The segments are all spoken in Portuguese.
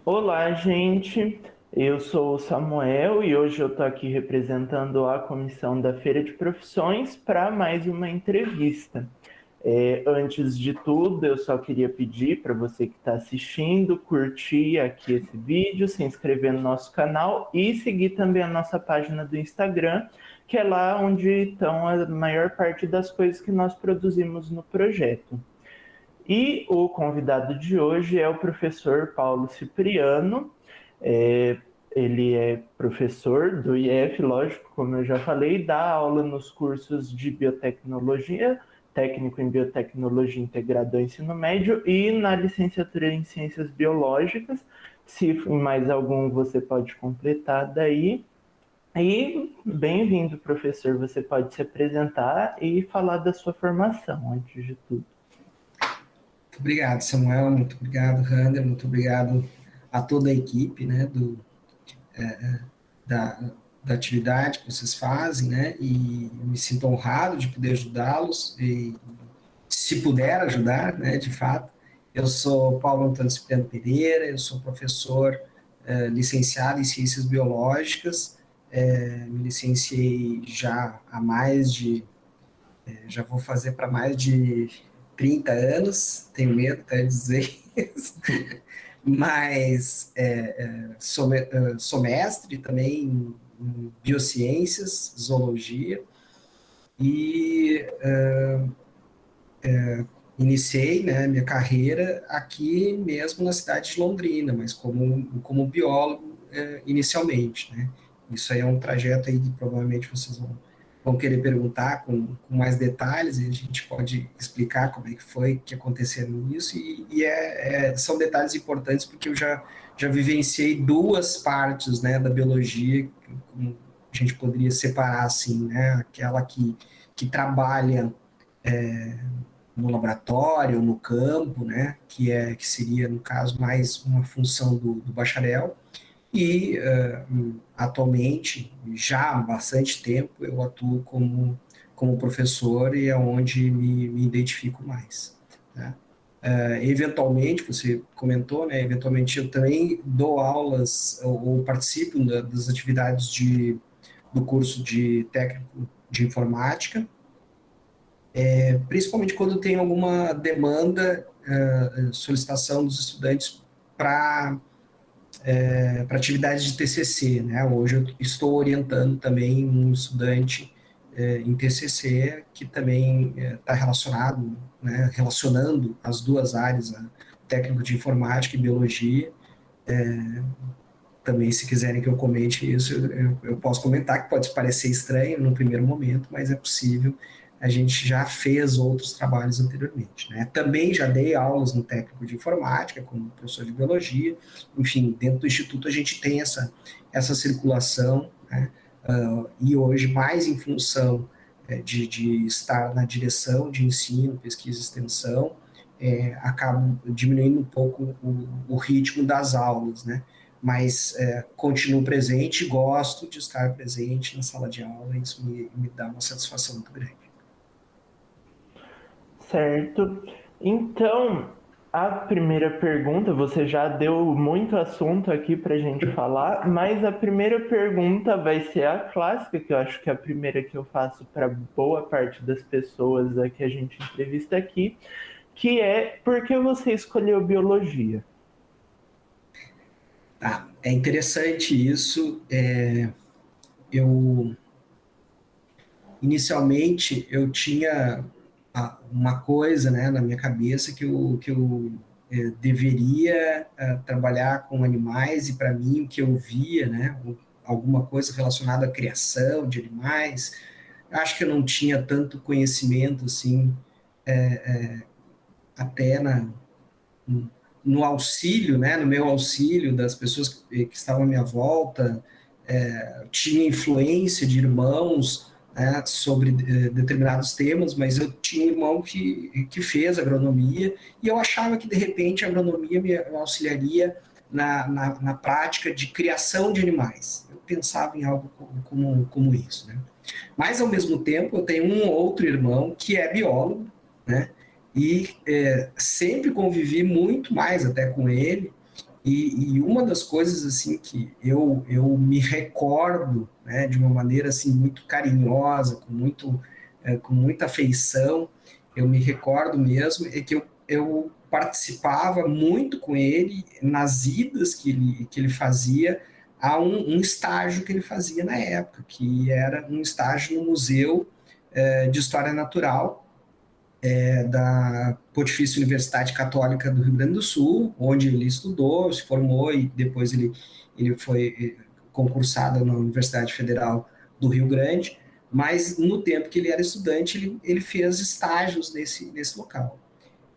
Olá, gente. Eu sou o Samuel e hoje eu estou aqui representando a comissão da Feira de Profissões para mais uma entrevista. Antes de tudo, eu só queria pedir para você que está assistindo, curtir aqui esse vídeo, se inscrever no nosso canal e seguir também a nossa página do Instagram, que é lá onde estão a maior parte das coisas que nós produzimos no projeto. E o convidado de hoje é o professor Paulo Cipriano. É, ele é professor do IF, lógico, como eu já falei, dá aula nos cursos de biotecnologia, técnico em biotecnologia integrado ao ensino médio e na licenciatura em ciências biológicas. Se mais algum você pode completar daí. E bem-vindo, professor. Você pode se apresentar e falar da sua formação, antes de tudo. Muito obrigado, Samuel, muito obrigado, Rander, muito obrigado a toda a equipe, né, da, da atividade que vocês fazem, né, e me sinto honrado de poder ajudá-los e, se puder ajudar, né, de fato. Eu sou Paulo Antônio Cipriano Pereira, eu sou professor licenciado em Ciências Biológicas, me licenciei já há mais de, já vou fazer para mais de 30 anos, tenho medo até de dizer isso, mas sou mestre também em biociências, zoologia, e iniciei, né, minha carreira aqui mesmo na cidade de Londrina, mas como biólogo inicialmente, né. Isso aí é um trajeto aí que provavelmente vocês vão querer perguntar com mais detalhes, e a gente pode explicar como é que foi que aconteceu isso, são detalhes importantes porque eu já vivenciei duas partes, né, da biologia, como a gente poderia separar assim, né, aquela que trabalha no laboratório, no campo, né, que seria, no caso, mais uma função do bacharel, e atualmente, já há bastante tempo, eu atuo como professor e é onde me identifico mais. Né? Eventualmente, você comentou, né, eventualmente eu também dou aulas ou participo das atividades do curso de técnico de informática, principalmente quando tem alguma demanda, solicitação dos estudantes para atividades de TCC, né? Hoje eu estou orientando também um estudante em TCC que também está relacionado, né, relacionando as duas áreas, técnico de informática e biologia. Também, se quiserem que eu comente isso, eu posso comentar, que pode parecer estranho no primeiro momento, mas é possível. A gente já fez outros trabalhos anteriormente. Né? Também já dei aulas no técnico de informática, como professor de biologia. Enfim, dentro do Instituto a gente tem essa circulação, né? E hoje, mais em função de estar na direção de ensino, pesquisa e extensão, acabo diminuindo um pouco o ritmo das aulas, né? Mas continuo presente e gosto de estar presente na sala de aula, e isso me dá uma satisfação muito grande. Certo. Então, a primeira pergunta, você já deu muito assunto aqui para a gente falar, mas a primeira pergunta vai ser a clássica, que eu acho que é a primeira que eu faço para boa parte das pessoas que a gente entrevista aqui, que é: por que você escolheu biologia? Tá, é interessante isso. Eu inicialmente eu tinha uma coisa, né, na minha cabeça que eu deveria trabalhar com animais, e para mim o que eu via, né, alguma coisa relacionada à criação de animais. Acho que eu não tinha tanto conhecimento assim, até no auxílio, né, no meu auxílio das pessoas que estavam à minha volta, tinha influência de irmãos, né, sobre determinados temas, mas eu tinha um irmão que fez agronomia, e eu achava que de repente a agronomia me auxiliaria na prática de criação de animais. Eu pensava em algo como isso. Né? Mas, ao mesmo tempo, eu tenho um outro irmão que é biólogo, né? E sempre convivi muito mais até com ele, E uma das coisas assim que eu me recordo, né, de uma maneira assim muito carinhosa, com muita afeição, eu me recordo mesmo, é que eu participava muito com ele nas idas que ele fazia a um estágio que ele fazia na época, que era um estágio no Museu de História Natural, da Pontifícia Universidade Católica do Rio Grande do Sul, onde ele estudou, se formou e depois ele foi concursado na Universidade Federal do Rio Grande, mas no tempo que ele era estudante, ele fez estágios nesse local.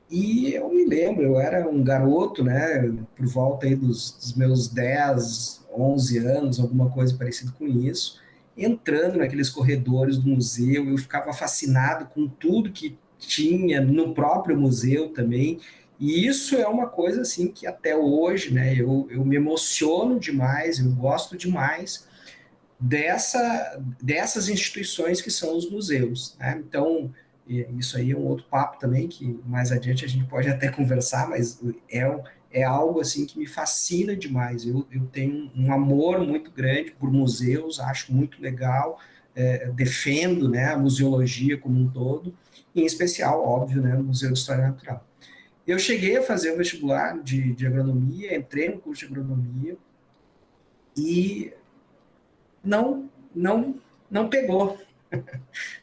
E eu me lembro, eu era um garoto, né, por volta aí dos meus 10, 11 anos, alguma coisa parecida com isso, entrando naqueles corredores do museu, eu ficava fascinado com tudo que tinha no próprio museu também, e isso é uma coisa assim que até hoje, né, eu me emociono demais, eu gosto demais dessas instituições que são os museus, né? Então, isso aí é um outro papo também, que mais adiante a gente pode até conversar, mas é algo assim que me fascina demais. Eu tenho um amor muito grande por museus, acho muito legal, defendo, né, a museologia como um todo, em especial, óbvio, né, o Museu de História Natural. Eu cheguei a fazer o vestibular de agronomia, entrei no curso de agronomia e não, não pegou.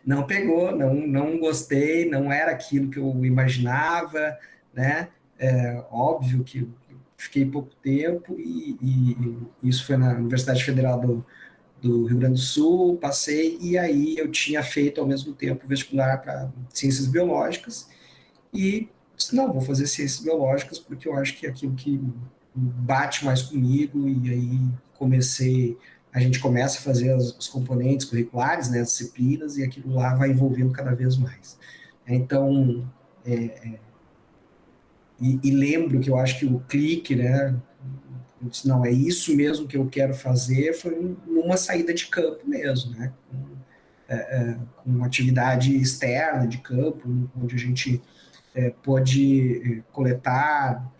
Não pegou, não gostei, não era aquilo que eu imaginava, né? Óbvio que fiquei pouco tempo e isso foi na Universidade Federal do Rio Grande do Sul, passei e aí eu tinha feito ao mesmo tempo o vestibular para Ciências Biológicas e disse, não, vou fazer Ciências Biológicas porque eu acho que é aquilo que bate mais comigo e aí a gente começa a fazer os componentes curriculares, né, as disciplinas, e aquilo lá vai envolvendo cada vez mais. Então, lembro que eu acho que o clique, né, eu disse, não, é isso mesmo que eu quero fazer, foi numa saída de campo mesmo, né, com uma atividade externa de campo, onde a gente pôde coletar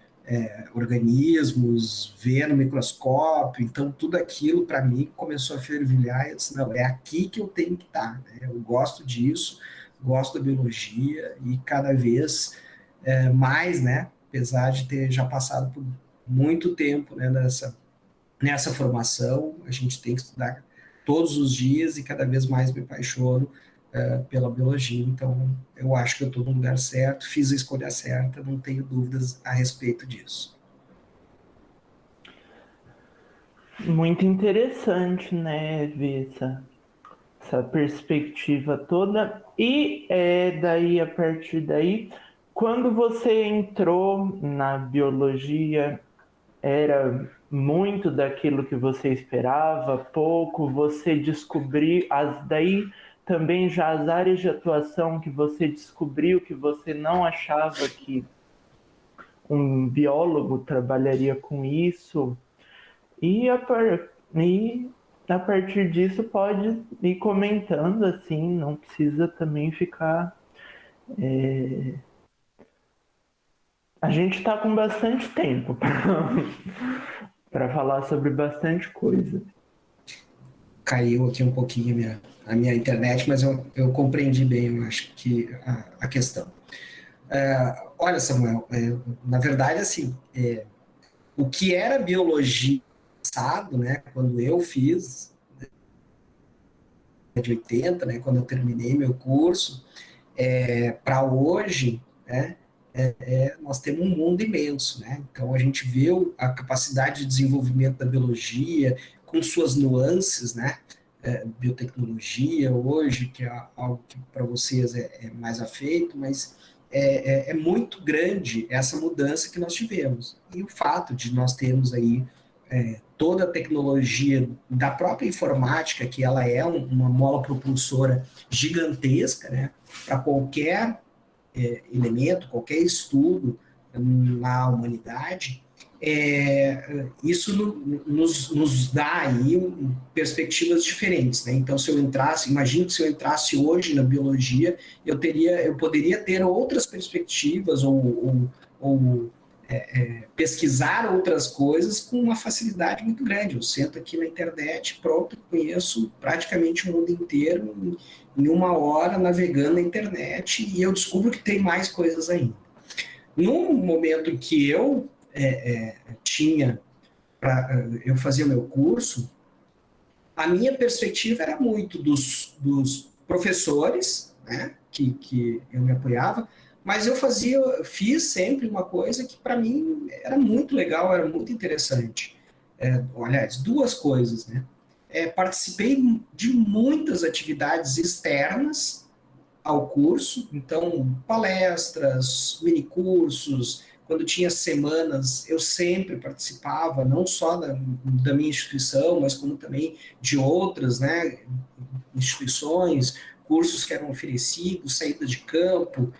organismos, ver no microscópio, então tudo aquilo para mim começou a fervilhar e eu disse, não, é aqui que eu tenho que estar, né? Eu gosto disso, gosto da biologia e cada vez mais, né, apesar de ter já passado por muito tempo, né, nessa formação, a gente tem que estudar todos os dias e cada vez mais me apaixono pela biologia. Então, eu acho que eu estou no lugar certo, fiz a escolha certa, não tenho dúvidas a respeito disso. Muito interessante, né, ver essa perspectiva toda. E daí, a partir daí, quando você entrou na biologia, era muito daquilo que você esperava, pouco, você descobriu, daí também já as áreas de atuação que você descobriu que você não achava que um biólogo trabalharia com isso, e a partir disso pode ir comentando assim, não precisa também ficar. A gente está com bastante tempo para falar sobre bastante coisa. Caiu aqui um pouquinho a minha internet, mas eu compreendi bem, eu acho que a questão. Olha, Samuel, na verdade, assim, o que era biologia passado, né, quando eu fiz, de 80, né, quando eu terminei meu curso, para hoje, né, nós temos um mundo imenso, né? Então a gente vê a capacidade de desenvolvimento da biologia com suas nuances, né? Biotecnologia hoje, que é algo que para vocês é mais afeito, mas é muito grande essa mudança que nós tivemos. E o fato de nós termos aí toda a tecnologia da própria informática, que ela é uma mola propulsora gigantesca, né? Para qualquer elemento, qualquer estudo na humanidade, isso nos dá aí perspectivas diferentes, né? Então, se eu entrasse, imagino que se eu entrasse hoje na biologia, eu poderia ter outras perspectivas ou pesquisar outras coisas com uma facilidade muito grande. Eu sento aqui na internet, pronto, conheço praticamente o mundo inteiro em uma hora navegando na internet e eu descubro que tem mais coisas ainda. No momento em que eu fazia o meu curso, a minha perspectiva era muito dos professores, né, que eu me apoiava, mas eu fiz sempre uma coisa que para mim era muito legal, era muito interessante. Aliás, duas coisas, né? Participei de muitas atividades externas ao curso, então palestras, minicursos, quando tinha semanas, eu sempre participava, não só da minha instituição, mas como também de outras, né, instituições, cursos que eram oferecidos, saída de campo.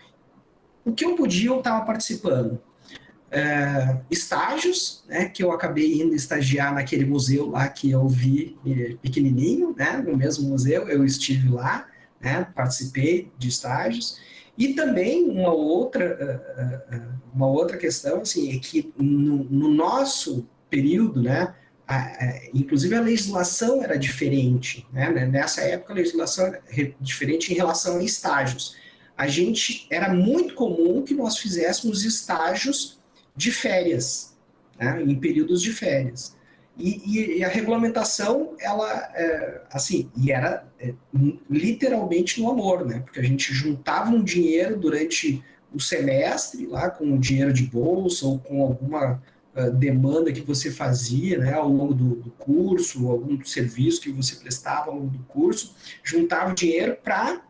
O que eu podia, eu estava participando. Estágios, né, que eu acabei indo estagiar naquele museu lá que eu vi pequenininho, né, no mesmo museu, eu estive lá, né, participei de estágios, e também uma outra questão, assim, é que no nosso período, né, inclusive a legislação era diferente, né, nessa época a legislação era diferente em relação a estágios. Era muito comum que nós fizéssemos estágios de férias, né, em períodos de férias. E a regulamentação, ela, assim, era literalmente no amor, né, porque a gente juntava um dinheiro durante o semestre, lá com o dinheiro de bolsa ou com alguma demanda que você fazia, né, ao longo do curso, ou algum serviço que você prestava ao longo do curso, juntava o dinheiro para,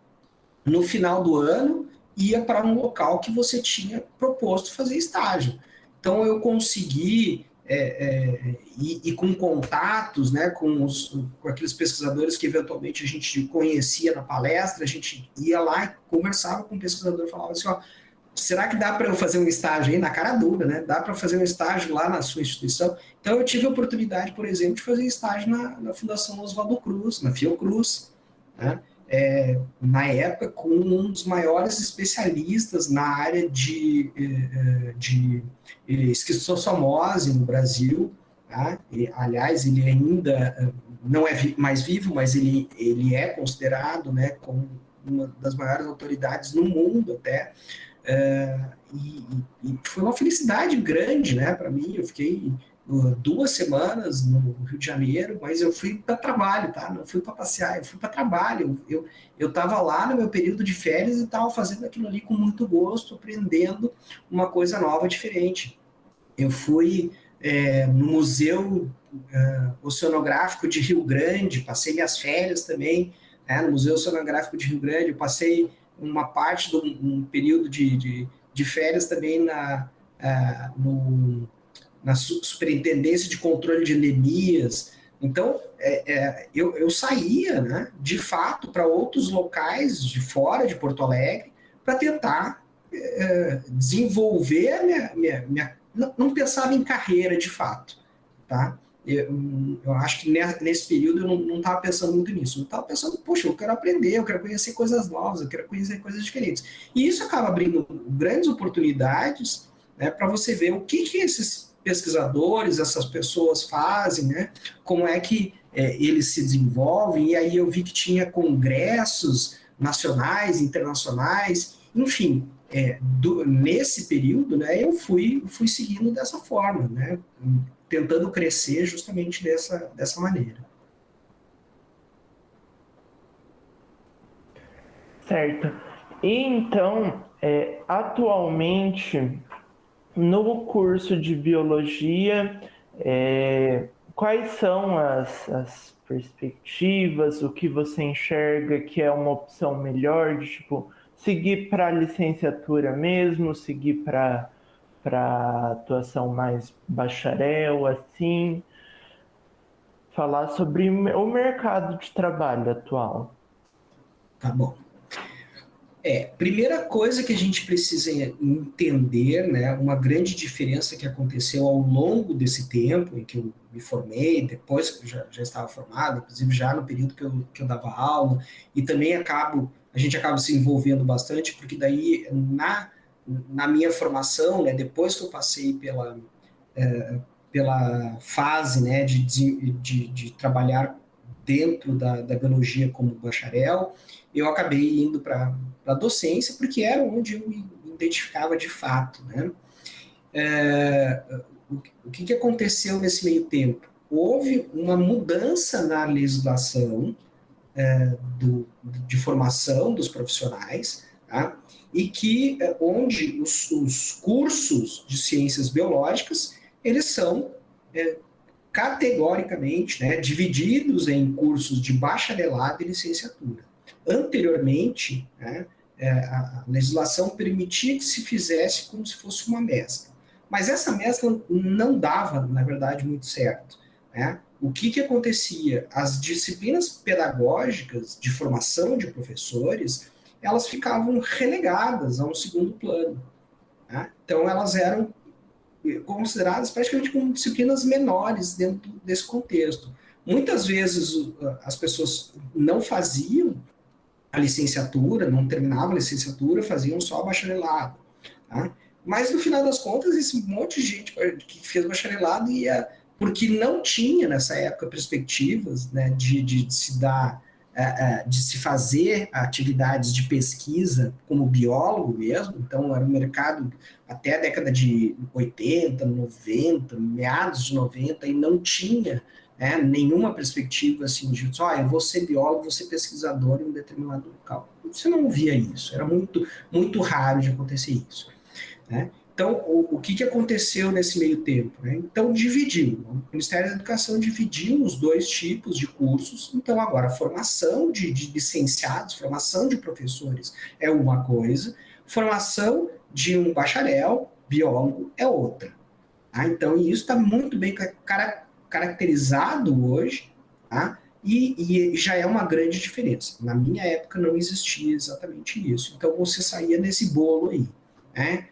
no final do ano, ia para um local que você tinha proposto fazer estágio. Então, eu consegui, e com contatos, né, com aqueles pesquisadores que eventualmente a gente conhecia na palestra, a gente ia lá e conversava com o pesquisador e falava assim, ó, será que dá para eu fazer um estágio aí na cara dura, né? Dá para fazer um estágio lá na sua instituição? Então, eu tive a oportunidade, por exemplo, de fazer estágio na Fundação Oswaldo Cruz, na Fiocruz, né? Na época, com um dos maiores especialistas na área de esquistossomose no Brasil. Tá? Aliás, ele ainda não é mais vivo, mas ele é considerado, né, como uma das maiores autoridades no mundo até. E foi uma felicidade grande, né, para mim. Eu fiquei 2 semanas no Rio de Janeiro, mas eu fui para trabalho, tá? Não fui para passear, eu fui para trabalho. Eu estava lá no meu período de férias e estava fazendo aquilo ali com muito gosto, aprendendo uma coisa nova, diferente. Eu fui no Museu Oceanográfico de Rio Grande, passei minhas férias também, né, no Museu Oceanográfico de Rio Grande, eu passei uma parte um período de férias também na Superintendência de Controle de Endemias. Então, eu saía, né, de fato, para outros locais de fora de Porto Alegre para tentar desenvolver não pensava em carreira de fato, tá? Eu acho que nesse período eu não estava pensando muito nisso. Eu estava pensando, poxa, eu quero aprender, eu quero conhecer coisas novas, eu quero conhecer coisas diferentes. E isso acaba abrindo grandes oportunidades, né, para você ver o que esses pesquisadores, essas pessoas fazem, né, como é que eles se desenvolvem. E aí eu vi que tinha congressos nacionais, internacionais, enfim. Nesse período, né, eu fui seguindo dessa forma, né, tentando crescer justamente dessa maneira. Certo. E então, atualmente, no curso de biologia, quais são as perspectivas, o que você enxerga que é uma opção melhor de, tipo, seguir para a licenciatura mesmo, seguir para atuação mais bacharel, assim, falar sobre o mercado de trabalho atual. Tá bom. Primeira coisa que a gente precisa entender, né, uma grande diferença que aconteceu ao longo desse tempo em que eu me formei, depois que eu já estava formado, inclusive já no período que eu dava aula, e também a gente acaba se envolvendo bastante, porque daí na minha formação, né, depois que eu passei pela fase, né, de trabalhar dentro da biologia como bacharel, eu acabei indo para a docência, porque era onde eu me identificava de fato, né? O que aconteceu nesse meio tempo? Houve uma mudança na legislação de formação dos profissionais, tá? E que onde os cursos de ciências biológicas eles são categoricamente, né, divididos em cursos de bacharelado e licenciatura. Anteriormente, né, a legislação permitia que se fizesse como se fosse uma mescla. Mas essa mescla não dava, na verdade, muito certo. Né? O que acontecia? As disciplinas pedagógicas de formação de professores, elas ficavam relegadas a um segundo plano. Né? Então, elas eram consideradas praticamente como disciplinas menores dentro desse contexto. Muitas vezes as pessoas não faziam a licenciatura, não terminavam a licenciatura, faziam só bacharelado. Tá? Mas, no final das contas, esse monte de gente que fez bacharelado ia, porque não tinha, nessa época, perspectivas, né, de se dar, de se fazer atividades de pesquisa como biólogo mesmo. Então, era um mercado até a década de 80, 90, meados de 90, e não tinha nenhuma perspectiva assim de eu vou ser biólogo, vou ser pesquisador em um determinado local. Você não via isso, era muito, muito raro de acontecer isso. Né? Então, o que aconteceu nesse meio tempo? Né? Então, dividiu. O Ministério da Educação dividiu os dois tipos de cursos. Então, agora, a formação de licenciados, formação de professores é uma coisa, formação de um bacharel, biólogo, é outra. Tá? Então, isso está muito bem caracterizado hoje, tá? E já é uma grande diferença. Na minha época não existia exatamente isso. Então, você saía nesse bolo aí. Né?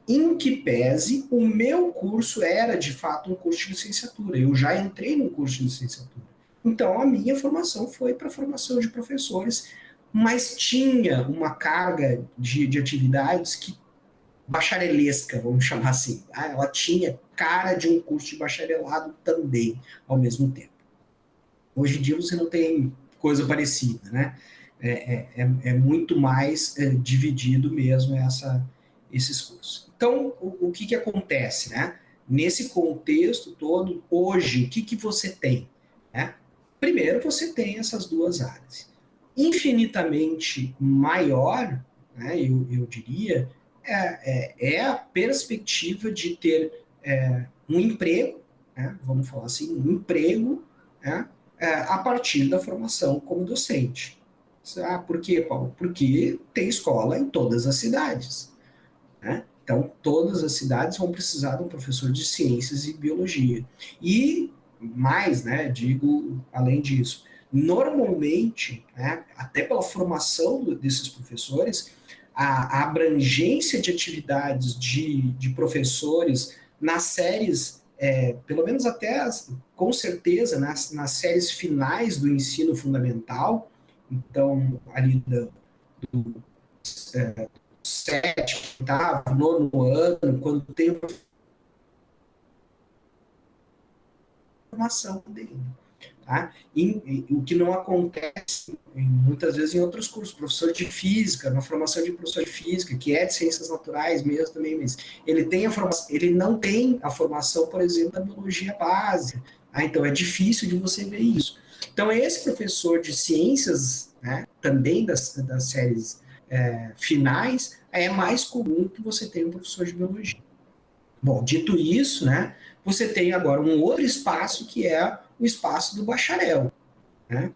Em que pese, o meu curso era, de fato, um curso de licenciatura. Eu já entrei num curso de licenciatura. Então, a minha formação foi para a formação de professores, mas tinha uma carga de atividades que bacharelesca, vamos chamar assim. Ela tinha cara de um curso de bacharelado também, ao mesmo tempo. Hoje em dia você não tem coisa parecida, né? É muito mais dividido mesmo esses cursos. Então, o que acontece, né? Nesse contexto todo, hoje, o que você tem? Né? Primeiro, você tem essas duas áreas. Infinitamente maior, né, eu diria, a perspectiva de ter um emprego, né, vamos falar assim, um emprego, né, a partir da formação como docente. Por quê, Paulo? Porque tem escola em todas as cidades. Né? Então, todas as cidades vão precisar de um professor de ciências e biologia. E mais, né, digo, além disso, normalmente, né, até pela formação desses professores, a abrangência de atividades de professores nas séries, pelo menos até, com certeza, nas séries finais do ensino fundamental, então, ali do sétimo, oitavo, nono ano, quando tem uma formação dele. Tá? O que não acontece muitas vezes em outros cursos, professor de física, na formação de professor de física, que é de ciências naturais mesmo também, mas ele não tem a formação, por exemplo, da biologia básica. Tá? Então é difícil de você ver isso. Então esse professor de ciências, né, também das séries finais, é mais comum que você tenha um professor de biologia. Bom, dito isso, né, você tem agora um outro espaço que é o espaço do bacharel. Né?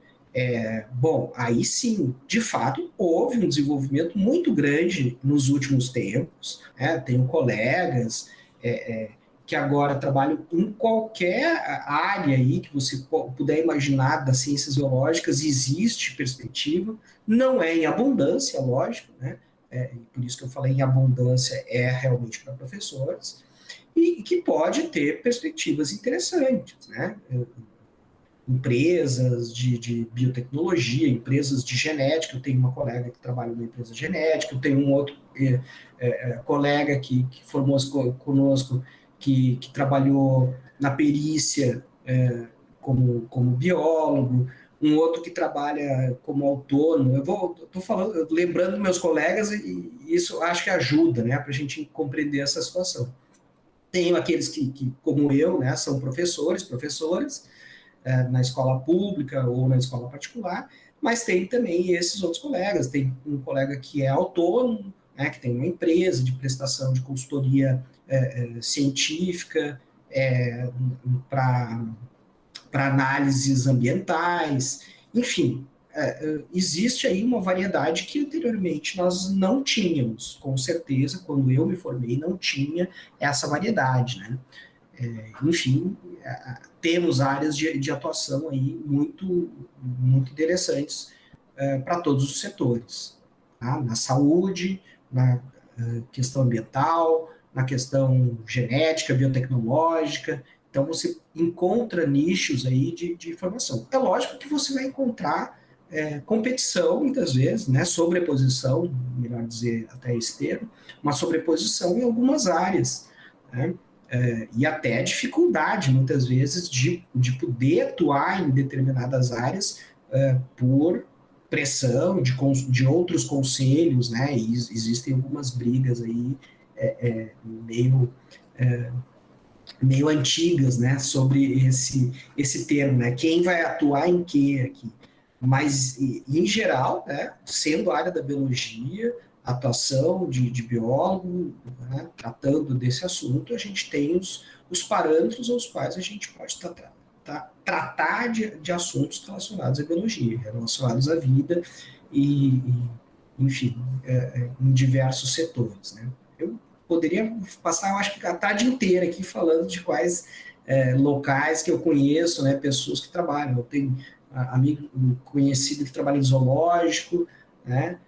Bom, aí sim, de fato, houve um desenvolvimento muito grande nos últimos tempos. Né? Tenho colegas que agora trabalham em qualquer área aí que você puder imaginar das ciências biológicas, existe perspectiva, não é em abundância, lógico, né? Por isso que eu falei em abundância, realmente para professores, e que pode ter perspectivas interessantes, né? empresas de biotecnologia, empresas de genética. Eu tenho uma colega que trabalha numa empresa genética, eu tenho um outro colega que formou-se conosco, que trabalhou na perícia como biólogo, um outro que trabalha como autônomo. Estou falando, lembrando meus colegas, e isso acho que ajuda, né, para a gente compreender essa situação. Tenho aqueles que como eu, né, são professoras, na escola pública ou na escola particular, mas tem também esses outros colegas. Tem um colega que é autônomo, né, que tem uma empresa de prestação de consultoria científica para análises ambientais, enfim. Existe aí uma variedade que anteriormente nós não tínhamos, com certeza, quando eu me formei, não tinha essa variedade, né? Enfim, temos áreas de atuação aí muito, muito interessantes para todos os setores, tá? Na saúde, na questão ambiental, na questão genética, biotecnológica. Então, você encontra nichos aí de informação. É lógico que você vai encontrar competição, muitas vezes, né? Sobreposição, melhor dizer até esse termo, uma sobreposição em algumas áreas, né? E até dificuldade, muitas vezes, de poder atuar em determinadas áreas por pressão de outros conselhos, né? E existem algumas brigas aí meio antigas, né? Sobre esse termo, né? Quem vai atuar em quê aqui? Mas, em geral, né, sendo a área da biologia, atuação de biólogo, né, tratando desse assunto, a gente tem os parâmetros aos quais a gente pode tratar de assuntos relacionados à biologia, relacionados à vida enfim, em diversos setores, né? Eu poderia passar, eu acho que a tarde inteira aqui falando de quais locais que eu conheço, né, pessoas que trabalham. Eu tenho amigo conhecido que trabalha em zoológico, né?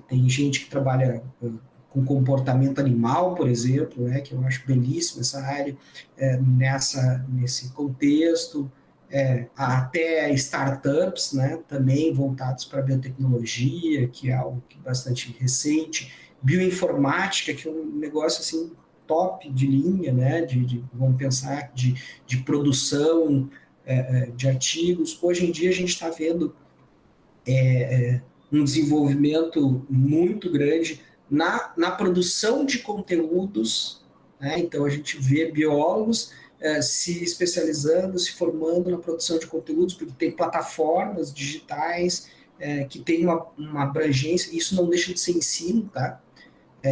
Tem gente que trabalha com comportamento animal, por exemplo, né? Que eu acho belíssima essa área, nesse contexto, até startups, né? Também voltados para a biotecnologia, que é algo bastante recente, bioinformática, que é um negócio assim top de linha, né? Vamos pensar de produção de artigos. Hoje em dia a gente está vendo um desenvolvimento muito grande na produção de conteúdos, né? Então a gente vê biólogos se especializando, se formando na produção de conteúdos, porque tem plataformas digitais que tem uma abrangência. Isso não deixa de ser ensino, tá?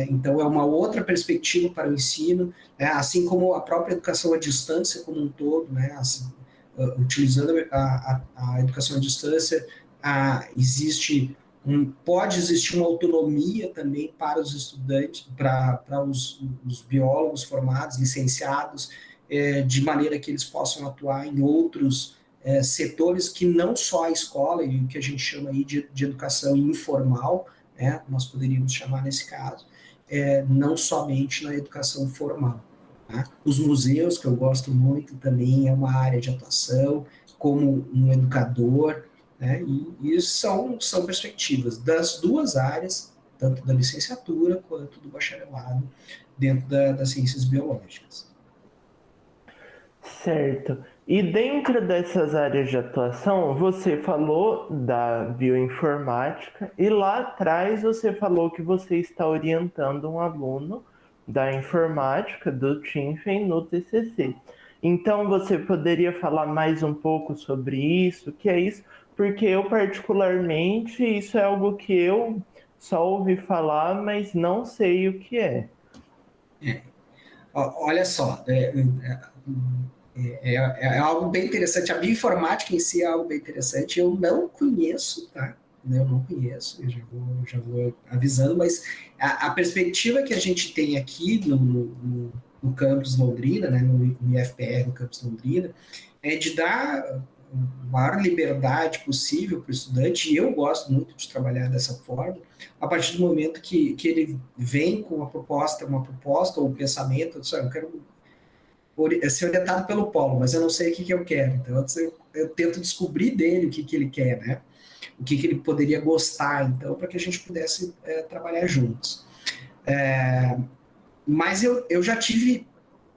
Então, é uma outra perspectiva para o ensino, né? Assim como a própria educação à distância como um todo, né? Assim, utilizando a educação à distância, pode existir uma autonomia também para os estudantes, para os biólogos formados, licenciados, de maneira que eles possam atuar em outros setores que não só a escola, e o que a gente chama aí de educação informal, né? Nós poderíamos chamar nesse caso, não somente na educação formal. Tá? Os museus, que eu gosto muito, também é uma área de atuação, como um educador, né? E são perspectivas das duas áreas, tanto da licenciatura quanto do bacharelado, dentro das ciências biológicas. Certo. E dentro dessas áreas de atuação, você falou da bioinformática e lá atrás você falou que você está orientando um aluno da informática do Tinfen no TCC. Então você poderia falar mais um pouco sobre isso? O que é isso? Porque eu particularmente isso é algo que eu só ouvi falar, mas não sei o que é. Olha só, é algo bem interessante. A bioinformática em si é algo bem interessante. Eu não conheço, tá? Eu não conheço, eu já vou avisando, mas a perspectiva que a gente tem aqui no campus Londrina, né, no IFPR, no campus Londrina, é de dar a maior liberdade possível para o estudante, e eu gosto muito de trabalhar dessa forma, a partir do momento que ele vem com uma proposta ou um pensamento, eu quero ser orientado pelo Paulo, mas eu não sei o que eu quero. Então, eu tento descobrir dele o que ele quer, né? O que ele poderia gostar, então, para que a gente pudesse trabalhar juntos. Mas eu já tive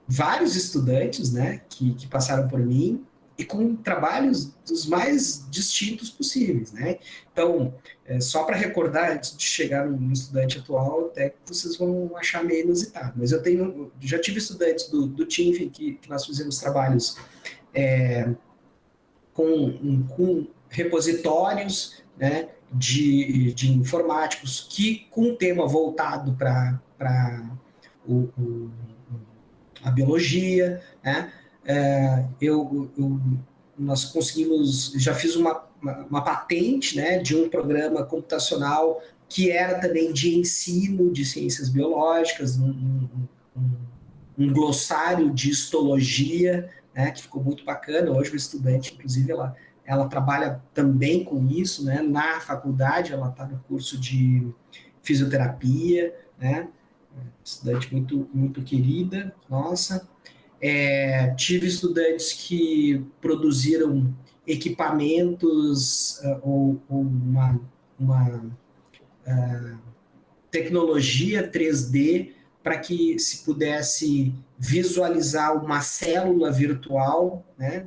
vários estudantes, né, que passaram por mim e com trabalhos dos mais distintos possíveis, né? Então, só para recordar, antes de chegar no estudante atual, até que vocês vão achar meio inusitado, mas já tive estudantes do TINF que nós fizemos trabalhos com repositórios, né, de informáticos que com um tema voltado para a biologia, né? Nós conseguimos, já fiz uma patente, né, de um programa computacional que era também de ensino de ciências biológicas, um glossário de histologia, né, que ficou muito bacana. Hoje o estudante, inclusive, ela trabalha também com isso, né, na faculdade, ela está no curso de fisioterapia, né, estudante muito, muito querida, nossa. Tive estudantes que produziram equipamentos ou uma tecnologia 3D para que se pudesse visualizar uma célula virtual, né,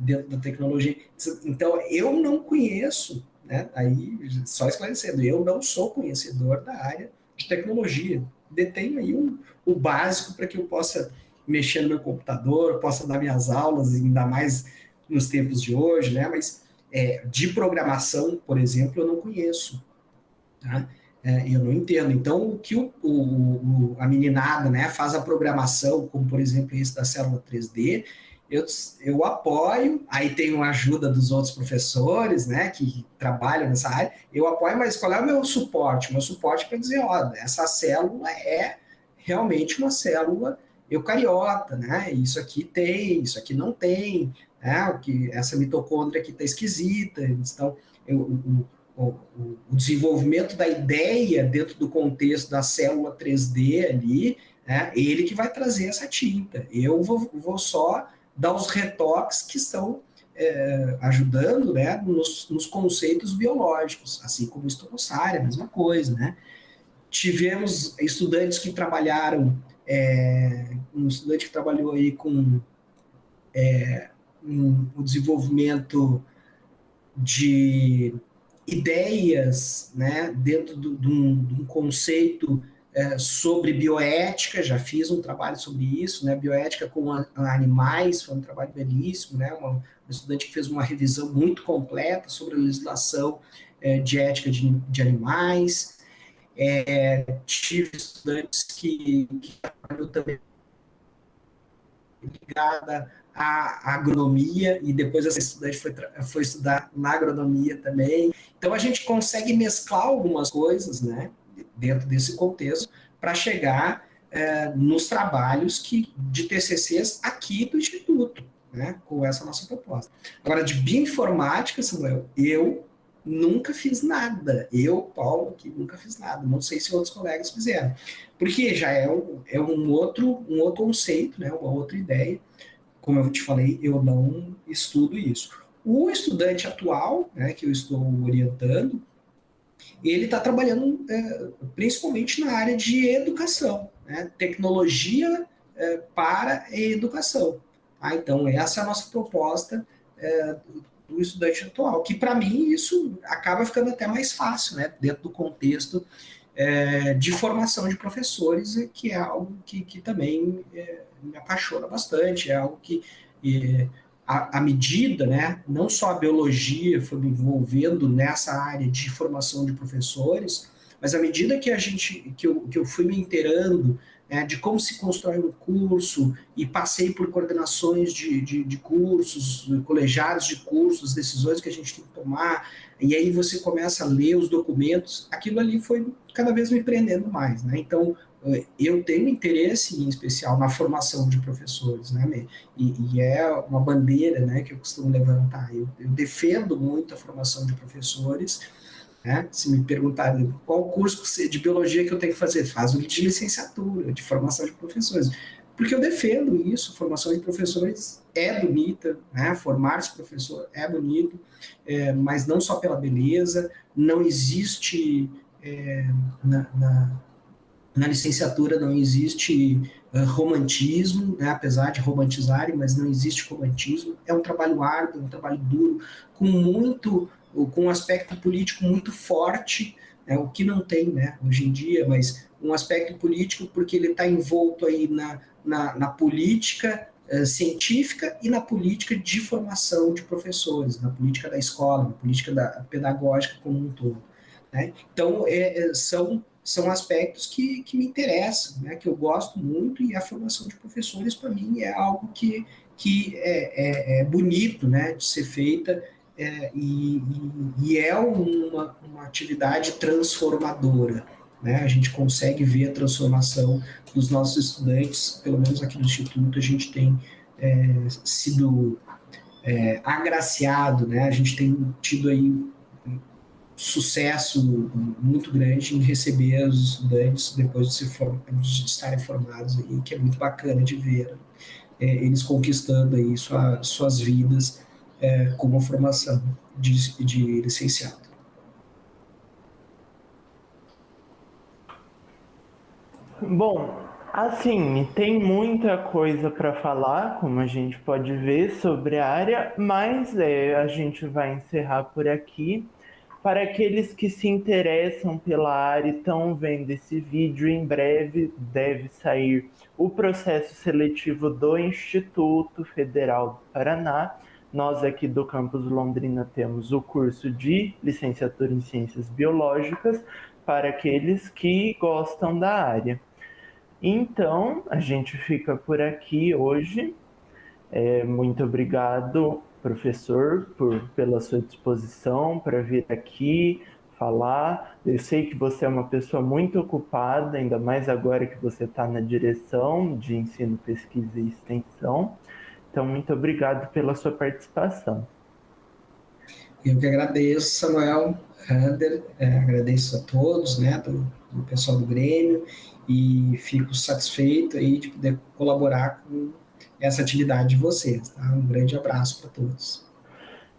dentro da tecnologia. Então, eu não conheço, né, aí só esclarecendo, eu não sou conhecedor da área de tecnologia. Detenho aí o básico para que eu possa mexer no meu computador, possa dar minhas aulas, ainda mais nos tempos de hoje, né, mas de programação, por exemplo, eu não conheço. Tá? Eu não entendo. Então, o que a meninada, né, faz a programação, como por exemplo esse da célula 3D, eu apoio, aí tem a ajuda dos outros professores, né, que trabalham nessa área, eu apoio, mas qual é o meu suporte? Meu suporte para dizer, ó, essa célula é realmente uma célula eucariota, né, isso aqui tem, isso aqui não tem, né, essa mitocôndria aqui está esquisita, então, o desenvolvimento da ideia dentro do contexto da célula 3D ali, né, ele que vai trazer essa tinta. Eu vou só dar os retoques que estão ajudando, né, nos conceitos biológicos, assim como estocossária, a mesma coisa, né. Tivemos estudantes que trabalharam, um estudante que trabalhou aí com o desenvolvimento de ideias, né, dentro de um conceito sobre bioética, já fiz um trabalho sobre isso, né, bioética com animais, foi um trabalho belíssimo, né, um estudante que fez uma revisão muito completa sobre a legislação de ética de animais. Tive estudantes que trabalham também ligada à agronomia, e depois essa estudante foi estudar na agronomia também. Então, a gente consegue mesclar algumas coisas, né, dentro desse contexto, para chegar nos trabalhos de TCCs aqui do Instituto, né, com essa nossa proposta. Agora, de bioinformática, Samuel, eu nunca fiz nada. Eu, Paulo, aqui nunca fiz nada. Não sei se outros colegas fizeram. Porque já é um outro conceito, né, uma outra ideia. Como eu te falei, eu não estudo isso. O estudante atual, né, que eu estou orientando, ele está trabalhando principalmente na área de educação, né, tecnologia para a educação. Então, essa é a nossa proposta do estudante atual, que para mim isso acaba ficando até mais fácil, né, dentro do contexto de formação de professores, que é algo que também me apaixona bastante, é algo que à medida, né, não só a biologia foi me envolvendo nessa área de formação de professores, mas à medida que eu fui me inteirando de como se constrói um curso, e passei por coordenações de cursos, colegiados de cursos, decisões que a gente tem que tomar, e aí você começa a ler os documentos, aquilo ali foi cada vez me prendendo mais, né? Então, eu tenho interesse em especial na formação de professores, né? E é uma bandeira, né, que eu costumo levantar. Eu defendo muito a formação de professores, né? Se me perguntarem qual curso de biologia que eu tenho que fazer, faz o de licenciatura, de formação de professores, porque eu defendo isso, formação de professores é bonita, né? Formar-se professor é bonito, mas não só pela beleza, não existe na licenciatura não existe romantismo, né? Apesar de romantizarem, mas não existe romantismo. É um trabalho árduo, um trabalho duro, com um aspecto político muito forte, né? O que não tem, né, hoje em dia, mas um aspecto político porque ele está envolto aí na política científica e na política de formação de professores, na política da escola, na política pedagógica como um todo. Né? Então, são aspectos que me interessam, né? Que eu gosto muito, e a formação de professores, para mim, é algo que é bonito, né, de ser feita, e é uma atividade transformadora. Né? A gente consegue ver a transformação dos nossos estudantes, pelo menos aqui no Instituto, a gente tem sido agraciado, né? A gente tem tido aí sucesso muito grande em receber os estudantes depois de estarem formados, aí, que é muito bacana de ver eles conquistando aí suas vidas com uma formação de licenciado. Bom, assim, tem muita coisa para falar, como a gente pode ver, sobre a área, mas a gente vai encerrar por aqui. Para aqueles que se interessam pela área e estão vendo esse vídeo, em breve deve sair o processo seletivo do Instituto Federal do Paraná. Nós aqui do campus Londrina temos o curso de licenciatura em Ciências Biológicas para aqueles que gostam da área. Então, a gente fica por aqui hoje. Muito obrigado, professor, pela sua disposição para vir aqui falar. Eu sei que você é uma pessoa muito ocupada, ainda mais agora que você está na direção de ensino, pesquisa e extensão. Então, muito obrigado pela sua participação. Eu que agradeço, Samuel Rander, agradeço a todos, né, do pessoal do Grêmio, e fico satisfeito aí de poder colaborar com essa atividade de vocês. Tá? Um grande abraço para todos.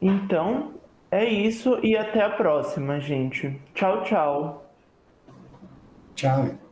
Então, é isso e até a próxima, gente. Tchau, tchau. Tchau.